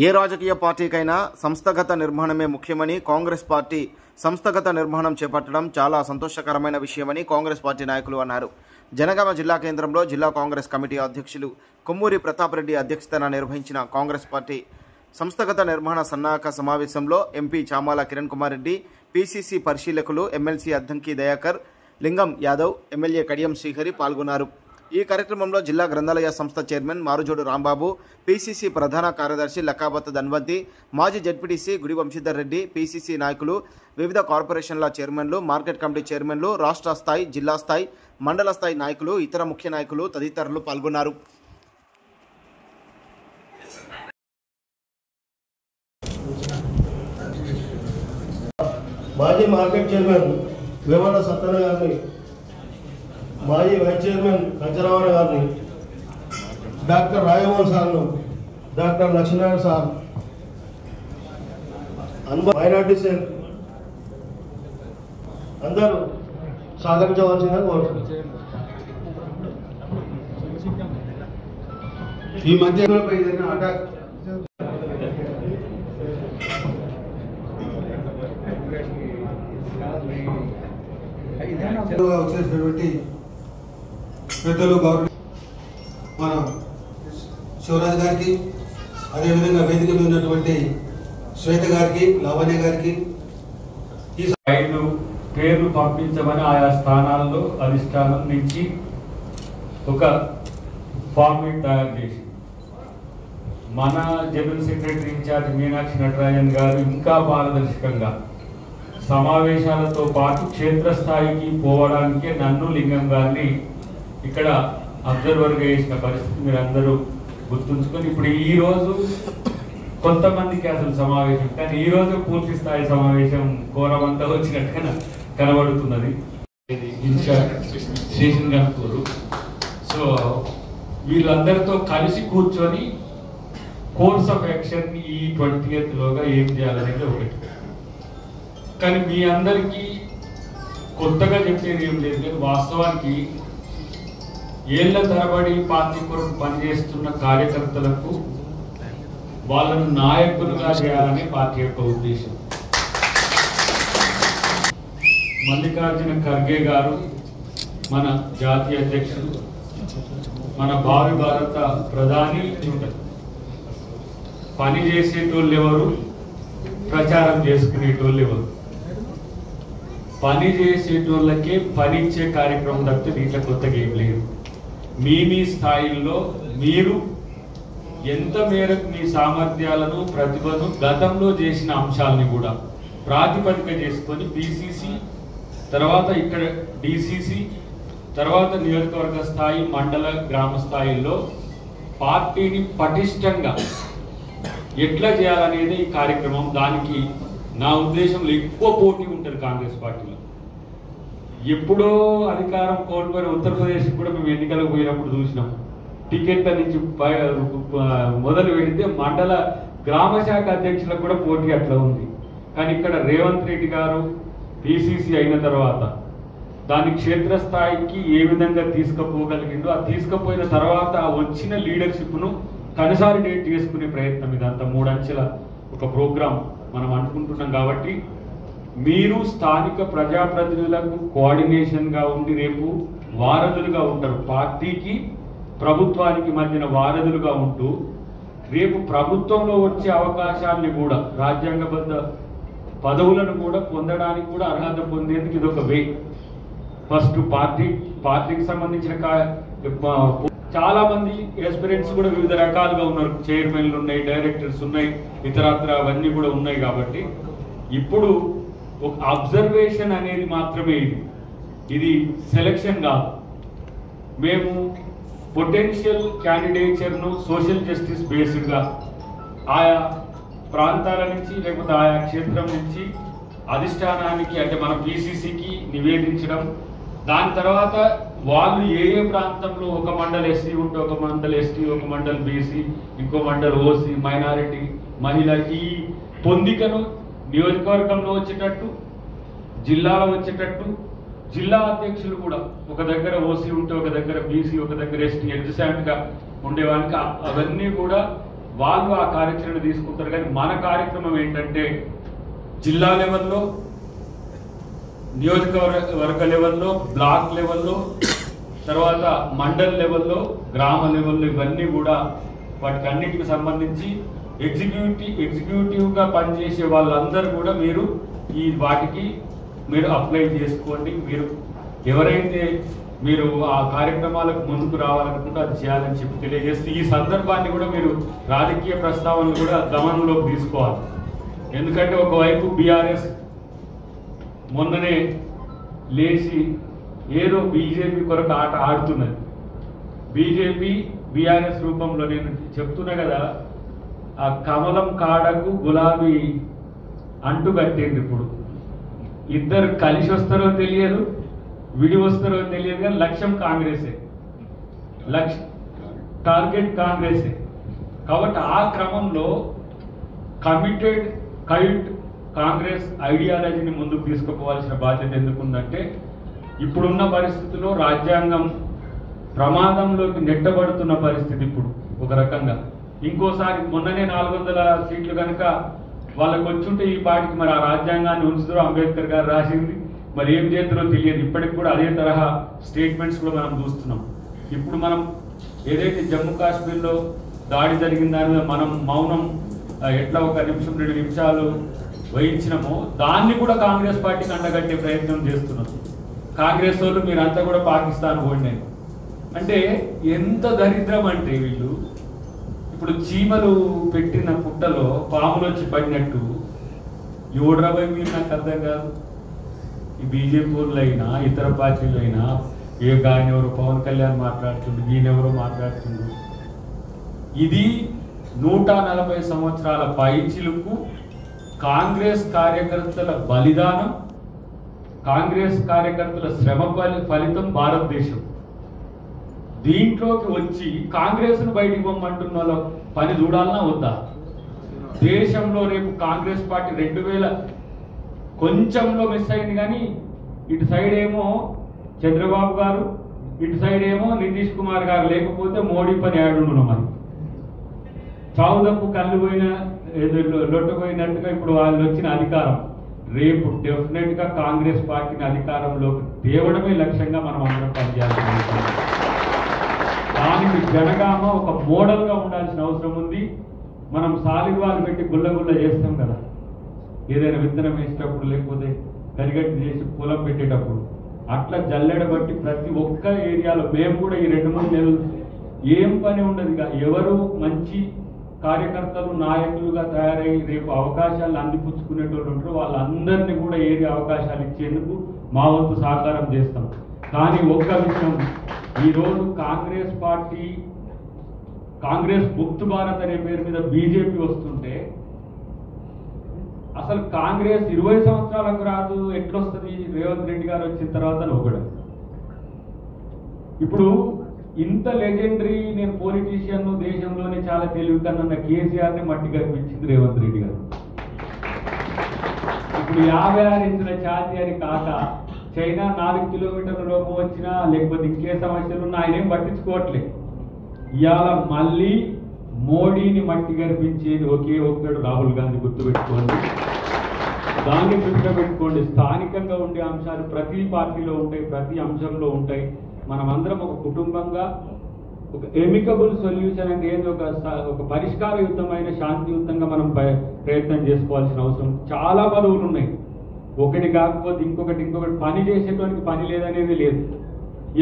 ఏ రాజకీయ పార్టీకైనా సంస్థాగత నిర్మాణమే ముఖ్యమని కాంగ్రెస్ పార్టీ సంస్థాగత నిర్మాణం చేపట్టడం చాలా సంతోషకరమైన విషయమని కాంగ్రెస్ పార్టీ నాయకులు అన్నారు. జనగామ జిల్లా కేంద్రంలో జిల్లా కాంగ్రెస్ కమిటీ అధ్యక్షులు కొమ్మూరి ప్రతాప్ రెడ్డి అధ్యక్షతన నిర్వహించిన కాంగ్రెస్ పార్టీ సంస్థాగత నిర్మాణ సన్నాహక సమావేశంలో ఎంపీ చామాల కిరణ్ కుమార్ రెడ్డి, పీసీసీ పరిశీలకులు ఎమ్మెల్సీ అద్దంకి దయాకర్, లింగం యాదవ్, ఎమ్మెల్యే కడియం శ్రీహరి పాల్గొన్నారు. ఈ కార్యక్రమంలో జిల్లా గ్రంథాలయ సంస్థ చైర్మన్ మారుజోడు రాంబాబు, పీసీసీ ప్రధాన కార్యదర్శి లకాబత్ ధన్వంతి, మాజీ జడ్పీటీసీ గుడి వంశీధర్ రెడ్డి, పీసీసీ నాయకులు, వివిధ కార్పొరేషన్ల చైర్మన్లు, మార్కెట్ కమిటీ చైర్మన్లు, రాష్ట్ర స్థాయి, జిల్లా స్థాయి, మండల స్థాయి నాయకులు, ఇతర ముఖ్య నాయకులు తదితరులు పాల్గొన్నారు. మాజీ మార్కెట్ చైర్మన్ వేమల సత్తన్న గారిని, మాజీ వైస్ చైర్మన్ కంచరావణ గారిని, డాక్టర్ రాయమోహన్ సార్ను, doctor Lakshminarayana sir, minority cell అందరూ సహకరించవలసిందిగా కోరుతున్నాను. ఈ మధ్య అటాక్ వచ్చేసినటువంటి పెద్దలు గౌరవ మన శివరాజ్ గారికి, అదేవిధంగా వేదిక మీద ఉన్నటువంటి శ్వేత గారికి, లావణ్య గారికి ఈ పేర్లు పంపించమని ఆయా స్థానాల్లో అధిష్టానం నుంచి ఒక ఫార్మేట్ తయారు చేసి మన general secretary in charge Meenakshi Natarajan గారు ఇంకా పారదర్శకంగా సమావేశాలతో పాటు క్షేత్రస్థాయికి పోవడానికి నన్ను, లింగం గారిని ఇక్కడ అబ్జర్వర్గా వేసిన పరిస్థితి మీరు అందరూ గుర్తుంచుకొని, ఇప్పుడు ఈరోజు కొంతమందికి అసలు సమావేశం, కానీ ఈరోజు పూర్తి స్థాయి సమావేశం కోరమంతా వచ్చినట్టుగా కనబడుతున్నది. స్టేషన్ కనుకూరు. సో వీళ్ళందరితో కలిసి కూర్చొని కోర్స్ ఆఫ్ యాక్షన్ ఈ 20th లోగా ఏం చేయాలనేది ఒకటి. కానీ మీ అందరికీ కొత్తగా చెప్పేది ఏం లేదు, కానీ వాస్తవానికి ఏళ్ల తరబడి పార్టీ కొరకు పనిచేస్తున్న కార్యకర్తలకు వాళ్ళను నాయకులుగా చేయాలని పార్టీ యొక్క ఉద్దేశం. మల్లికార్జున ఖర్గే గారు మన జాతీయ అధ్యక్షులు, మన భావి భారత ప్రధాని. పని చేసేటోళ్ళు ఎవరు, ప్రచారం చేసుకునేటోళ్ళు ఎవరు? పని చేసేటోళ్ళకే పని ఇచ్చే కార్యక్రమం తప్పితే దీంట్లో కొత్తగా ఏం లేదు. మీ స్థాయిల్లో మీరు ఎంత మేరకు మీ సామర్థ్యాలను, ప్రతిభను, గతంలో చేసిన అంశాలని కూడా ప్రాతిపదిక చేసుకొని పిసిసి, తర్వాత ఇక్కడ డిసిసి, తర్వాత నియోజకవర్గ స్థాయి, మండల, గ్రామ స్థాయిల్లో పార్టీని పటిష్టంగా ఎట్లా చేయాలనేది ఈ కార్యక్రమం. దానికి నా ఉద్దేశంలో ఎక్కువ పోటీ ఉంటుంది కాంగ్రెస్ పార్టీలో. ఎప్పుడో అధికారం కోల్పోయిన ఉత్తరప్రదేశ్ కూడా మేము ఎన్నికలకు పోయినప్పుడు చూసినాం. టికెట్ల నుంచి మొదలు పెడితే మండల, గ్రామ శాఖ అధ్యక్షులకు కూడా పోటీ అట్లా ఉంది. కానీ ఇక్కడ రేవంత్ రెడ్డి గారు పిసిసి అయిన తర్వాత దాని క్షేత్రస్థాయికి ఏ విధంగా తీసుకుపోగలిగిందో, ఆ తీసుకుపోయిన తర్వాత వచ్చిన లీడర్షిప్ను కన్సాలిడేట్ చేసుకునే ప్రయత్నం ఇదంతా 3 అంచెల ఒక ప్రోగ్రాం మనం అనుకుంటున్నాం. కాబట్టి మీరు స్థానిక ప్రజాప్రతినిధులకు కోఆర్డినేషన్గా ఉండి రేపు వారధులుగా ఉంటారు. పార్టీకి, ప్రభుత్వానికి మధ్యన వారధులుగా ఉంటూ రేపు ప్రభుత్వంలో వచ్చే అవకాశాన్ని కూడా, రాజ్యాంగబద్ధ పదవులను కూడా పొందడానికి కూడా అర్హత పొందేందుకు ఇది ఒక వే. ఫస్ట్ పార్టీకి సంబంధించిన చాలా మంది ఎస్పిరెంట్స్ కూడా వివిధ రకాలుగా ఉన్నారు. చైర్మన్లు ఉన్నాయి, డైరెక్టర్స్ ఉన్నాయి, ఇతరత్ర అవన్నీ కూడా ఉన్నాయి. కాబట్టి ఇప్పుడు ఒక అబ్జర్వేషన్ అనేది మాత్రమే ఇది సెలక్షన్ కాదు. మేము పొటెన్షియల్ క్యాండిడేచర్ను సోషల్ జస్టిస్ బేస్డ్గా ఆయా ప్రాంతాల నుంచి, లేకపోతే ఆయా క్షేత్రం నుంచి అధిష్టానానికి, అంటే మన పిసిసికి నివేదించడం. దాని తర్వాత వాళ్ళు ఏ ప్రాంతంలో ఒక మండల్ ఎస్సీ ఉంటే ఒక మండల్ ఎస్టీ, ఒక మండల్ బీసీ, ఇంకో మండల్ ఓసీ, మైనారిటీ, మహిళ, ఈ పొందికను నియోజకవర్గంలో వచ్చేటట్టు, జిల్లాలో వచ్చేటట్టు, జిల్లా అధ్యక్షులు కూడా ఒక దగ్గర ఓసీ ఉంటే ఒక దగ్గర బీసీ, ఒక దగ్గర ఎస్టీ, ఎగ్జాక్ట్గా ఉండేవానికి అవన్నీ కూడా వాళ్ళు ఆ కార్యాచరణ తీసుకుంటారు. కానీ మన కార్యక్రమం ఏంటంటే జిల్లా లెవెల్లో, నియోజకవర్గ లెవెల్లో, బ్లాక్ లెవెల్లో, తర్వాత మండల్ లెవెల్లో, గ్రామ లెవెల్లో ఇవన్నీ కూడా వాటికి అన్నిటికి సంబంధించి ఎగ్జిక్యూటివ్గా పనిచేసే వాళ్ళందరూ కూడా మీరు వాటికి మీరు అప్లై చేసుకోండి. మీరు ఎవరైతే మీరు ఆ కార్యక్రమాలకు ముందుకు రావాలనుకుంటే అది చేయాలని చెప్పి తెలియజేస్తూ ఈ సందర్భాన్ని కూడా మీరు రాజకీయ ప్రస్తావనలు కూడా గమనంలోకి తీసుకోవాలి. ఎందుకంటే ఒకవైపు బీఆర్ఎస్ మొన్ననే లేచి ఏదో బీజేపీ కొరకు ఆట ఆడుతున్నది. బీజేపీ బీఆర్ఎస్ రూపంలో నేను చెప్తున్నా కదా, ఆ కమలం కాడకు గులాబీ అంటు కట్టింది. ఇప్పుడు ఇద్దరు కలిసి వస్తారో తెలియదు, విడి వస్తారో తెలియదు, కానీ లక్ష్యం కాంగ్రెసే, టార్గెట్ కాంగ్రెసే. కాబట్టి ఆ క్రమంలో కమిటెడ్ కైట్ కాంగ్రెస్ ఐడియాలజీని ముందుకు తీసుకుపోవాల్సిన బాధ్యత ఎందుకుందంటే ఇప్పుడున్న పరిస్థితుల్లో రాజ్యాంగం ప్రమాదంలోకి నెట్టబడుతున్న పరిస్థితి. ఇప్పుడు ఒక రకంగా ఇంకోసారి మొన్ననే 400 సీట్లు కనుక వాళ్ళకు వచ్చుంటే ఈ పాటికి మరి ఆ రాజ్యాంగాన్ని ఉంచుతారో, అంబేద్కర్ గారు రాసింది మరి ఏం చేస్తారో తెలియదు. ఇప్పటికి కూడా అదే తరహా స్టేట్మెంట్స్ కూడా మనం చూస్తున్నాం. ఇప్పుడు మనం ఏదైతే జమ్మూ కాశ్మీర్లో దాడి జరిగిన దాని మీద మనం మౌనం ఎట్లా 1 నిమిషం 2 నిమిషాలు వహించినామో దాన్ని కూడా కాంగ్రెస్ పార్టీకి అండగట్టే ప్రయత్నం చేస్తున్నాం. కాంగ్రెస్ వాళ్ళు మీరంతా కూడా పాకిస్తాన్ ఓడినాయి అంటే ఎంత దరిద్రం అంటే వీళ్ళు ఇప్పుడు చీమలు పెట్టిన పుట్టలో పాములు వచ్చి పడినట్టు ఎవడ్రాబాయ్ మీరు నాకు అర్థం కాదు. ఈ బీజేపీ వాళ్ళైనా ఇతర పార్టీలైనా ఆయన ఎవరు పవన్ కళ్యాణ్ మాట్లాడుతుండ్రు, ఈయనెవరో మాట్లాడుతుండ్రు. ఇది 140 సంవత్సరాల పైచిలుకు కాంగ్రెస్ కార్యకర్తల బలిదానం, కాంగ్రెస్ కార్యకర్తల శ్రమ ఫలితం భారతదేశం. దీంట్లోకి వచ్చి కాంగ్రెస్ను బయటికి పొమ్మంటున్న వాళ్ళ పని చూడాలన్నా వద్దా? దేశంలో రేపు కాంగ్రెస్ పార్టీ 2000 కొంచెంలో మిస్ అయింది, కానీ ఇటు సైడ్ ఏమో చంద్రబాబు గారు, ఇటు సైడ్ ఏమో నితీష్ కుమార్ గారు, లేకపోతే మోడీ పని ఆడున్నాం. మరి చావుదప్పు కళ్ళు పోయిన లొట్టపోయినట్టుగా ఇప్పుడు వాళ్ళు వచ్చిన అధికారం రేపు డెఫినెట్ గా కాంగ్రెస్ పార్టీని అధికారంలోకి తేవడమే లక్ష్యంగా మనం అందరం పనిచేయాల్సి దానికి జనగామ ఒక మోడల్ గా ఉండాల్సిన అవసరం ఉంది. మనం సాలివాలు పెట్టి గుల్ల చేస్తాం కదా, ఏదైనా విత్తనం వేసేటప్పుడు లేకపోతే కరిగట్టి చేసి పొలం పెట్టేటప్పుడు అట్లా జల్లెడబట్టి ప్రతి ఒక్క ఏరియాలో మేము కూడా ఈ 2-3 నెలలు ఏం పని ఉండదు. ఎవరు మంచి కార్యకర్తలు నాయకులుగా తయారై రేపు అవకాశాలు అందిపుచ్చుకునేటోళ్ళు ఉంటారు, వాళ్ళందరినీ కూడా ఏరియా అవకాశాలు ఇచ్చేందుకు మా వంతు సహకారం చేస్తాం. కానీ ఒక్క విషయం, ఈరోజు కాంగ్రెస్ పార్టీ కాంగ్రెస్ ముక్త్ భారత్ అనే పేరు మీద బీజేపీ వస్తుంటే అసలు కాంగ్రెస్ 20 సంవత్సరాలకు రాదు, ఎట్లొస్తుంది రేవంత్ రెడ్డి గారు వచ్చిన తర్వాత ఒకడు. ఇప్పుడు ఇంత లెజెండరీ నేను పొలిటీషియన్ దేశంలోనే చాలా తెలివి కన్నా కేసీఆర్ ని మట్టి కనిపించింది రేవంత్ రెడ్డి గారు. ఇప్పుడు 56 ఇంచుల ఛాతీ అని కాక చైనా 4 కిలోమీటర్ల లోపు వచ్చినా లేకపోతే ఇంకే సమస్యలు ఉన్నా ఆయన ఏం పట్టించుకోవట్లేదు. ఇవాళ మళ్ళీ మోడీని మట్టి కనిపించేది ఒకే ఒక్కడు రాహుల్ గాంధీ, గుర్తుపెట్టుకోండి. దాన్ని దృష్టిలో పెట్టుకోండి. స్థానికంగా ఉండే అంశాలు ప్రతి పార్టీలో ఉంటాయి, ప్రతి అంశంలో ఉంటాయి. మనమందరం ఒక కుటుంబంగా ఒక ఎమికబుల్ సొల్యూషన్ అంటే ఏది ఒక పరిష్కారయుతమైన శాంతియుతంగా మనం ప్రయత్నం చేసుకోవాల్సిన అవసరం. చాలా పదవులు ఉన్నాయి, ఒకటి కాకపోతే ఇంకొకటి పని చేసేటువంటి పని లేదనేది లేదు.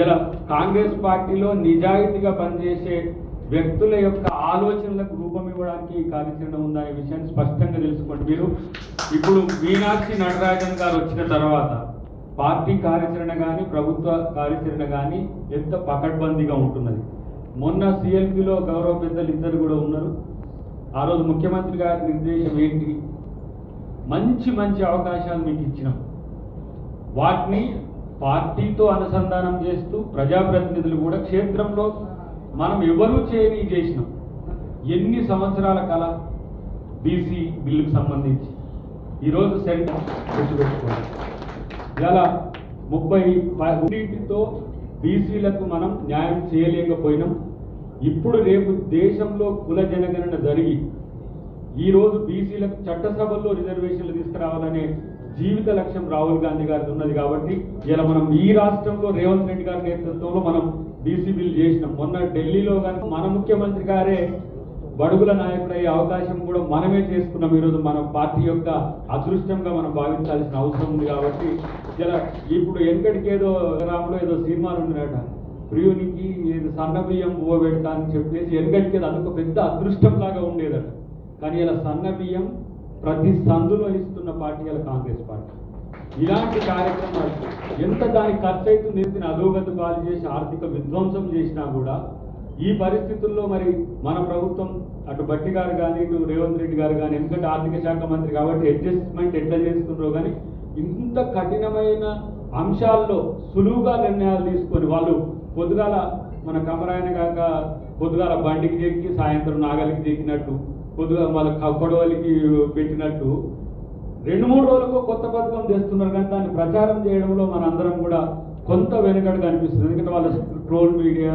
ఇలా కాంగ్రెస్ పార్టీలో నిజాయితీగా పనిచేసే వ్యక్తుల యొక్క ఆలోచనలకు రూపం ఇవ్వడానికి ఈ కార్యక్రమం ఉందా ఈ విషయాన్ని స్పష్టంగా తెలుసుకోండి. మీరు ఇప్పుడు మీనాక్షి నటరాజన్ గారు వచ్చిన తర్వాత పార్టీ కార్యాచరణ కానీ ప్రభుత్వ కార్యాచరణ కానీ ఎంత పకడ్బందీగా ఉంటున్నది. మొన్న సిఎల్పిలో గౌరవ పెద్దలు ఇద్దరు కూడా ఉన్నారు. ఆ రోజు ముఖ్యమంత్రి గారి నిర్దేశం ఏంటి, మంచి అవకాశాలు మీకు ఇచ్చినాం, వాటిని పార్టీతో అనుసంధానం చేస్తూ ప్రజాప్రతినిధులు కూడా క్షేత్రంలో మనం ఎవరూ చేయని చేసినాం. ఎన్ని సంవత్సరాల కళ బీసీ బిల్లుకు సంబంధించి ఈరోజు సెంటర్ గుర్తుపెట్టుకోవాలి. ఇలా 30 బీసీలకు మనం న్యాయం చేయలేకపోయినాం. ఇప్పుడు రేపు దేశంలో కుల జనగణన జరిగి ఈరోజు బీసీలకు చట్టసభల్లో రిజర్వేషన్లు తీసుకురావాలనే జీవిత లక్ష్యం రాహుల్ గాంధీ గారికి ఉన్నది కాబట్టి ఇలా మనం ఈ రాష్ట్రంలో రేవంత్ రెడ్డి గారి నేతృత్వంలో మనం బీసీ బిల్ చేసినాం. మొన్న ఢిల్లీలో కానీ మన ముఖ్యమంత్రి గారే బడుగుల నాయకుడయ్యే అవకాశం కూడా మనమే చేసుకున్నాం. ఈరోజు మన పార్టీ యొక్క అదృష్టంగా మనం భావించాల్సిన అవసరం ఉంది కాబట్టి ఇలా ఇప్పుడు వెనకటికేదో రాముడు ఏదో సినిమాలు ఉన్నాడట, ప్రియునికి సన్న బియ్యం పువ్వు పెడతా అని చెప్పేసి వెనకటికేదో అదొక పెద్ద అదృష్టం లాగా ఉండేదట. కానీ ఇలా సన్న బియ్యం ప్రతి సందులో ఇస్తున్న పార్టీ ఇలా కాంగ్రెస్ పార్టీ. ఇలాంటి కార్యక్రమాలు ఎంత దానికి ఖర్చు అవుతుంది, అధోగతి పాలు చేసి ఆర్థిక విధ్వంసం చేసినా కూడా ఈ పరిస్థితుల్లో మరి మన ప్రభుత్వం అటు భట్టి గారు కానీ ఇటు రేవంత్ రెడ్డి గారు కానీ, ఎందుకంటే ఆర్థిక శాఖ మంత్రి కాబట్టి అడ్జస్ట్మెంట్ ఎట్లా చేస్తున్నారో కానీ ఇంత కఠినమైన అంశాల్లో సులువుగా నిర్ణయాలు తీసుకొని వాళ్ళు పొద్దుగాల మన కమరాయన కాక పొద్దుగాల బండికి చెక్కి సాయంత్రం నాగలికి చెక్కినట్టు పొద్దుగా వాళ్ళ కొడవలికి పెట్టినట్టు 2-3 రోజులకు కొత్త పథకం తెస్తున్నారు. కానీ దాన్ని ప్రచారం చేయడంలో మనందరం కూడా కొంత వెనుకడుగా అనిపిస్తుంది. ఎందుకంటే వాళ్ళ ట్రోల్ మీడియా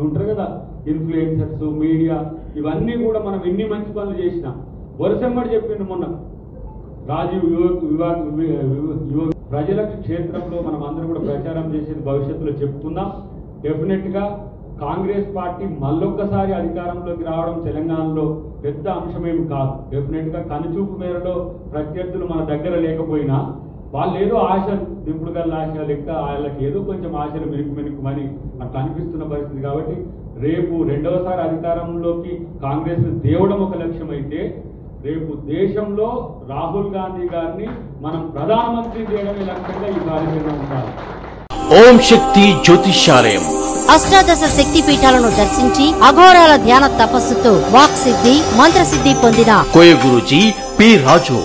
ఉంటారు కదా, ఇన్ఫ్లుయెన్సర్స్ మీడియా, ఇవన్నీ కూడా మనం ఎన్ని మంచి పనులు చేసినా వరుసమ్మడి చెప్పిండు మొన్న రాజీవ్ యువ ప్రజల క్షేత్రంలో మనం అందరం కూడా ప్రచారం చేసేది భవిష్యత్తులో చెప్పుకుందాం. డెఫినెట్గా కాంగ్రెస్ పార్టీ మళ్ళొక్కసారి అధికారంలోకి రావడం తెలంగాణలో పెద్ద అంశమేమి కాదు. డెఫినెట్గా కనుచూపు మేరలో ప్రత్యర్థులు మన దగ్గర లేకపోయినా వాళ్ళు ఏదో ఆశలు దింపుడు గల్ల ఆశ లెక్క వాళ్ళకి ఏదో కొంచెం ఆశలు మెరుకుమని అట్లా అనిపిస్తున్న పరిస్థితి. కాబట్టి రేపు 2వసారి అధికారంలోకి కాంగ్రెస్ తేవడం ఒక లక్ష్యం అయితే రేపు దేశంలో రాహుల్ గాంధీ గారిని మనం ప్రధానమంత్రి చేయడమే లక్ష్యంగా ఈ కార్యక్రమం ఉండాలి. ఓం శక్తి జ్యోతిష్యాలయం అష్టాదశ శక్తి పీఠాలను దర్శించి అఘోరాల ధ్యాన తపస్సుతో వాక్ సిద్ధి మంత్రసిద్ధి పొందిన కోయ గురూజీ పి రాజు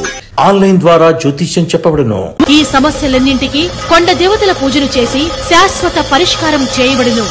ఆన్లైన్ ద్వారా జ్యోతిష్యం చెప్పబడును. ఈ సమస్యలన్నింటికీ కొండ దేవతల పూజలు చేసి శాశ్వత పరిష్కారం చేయబడును.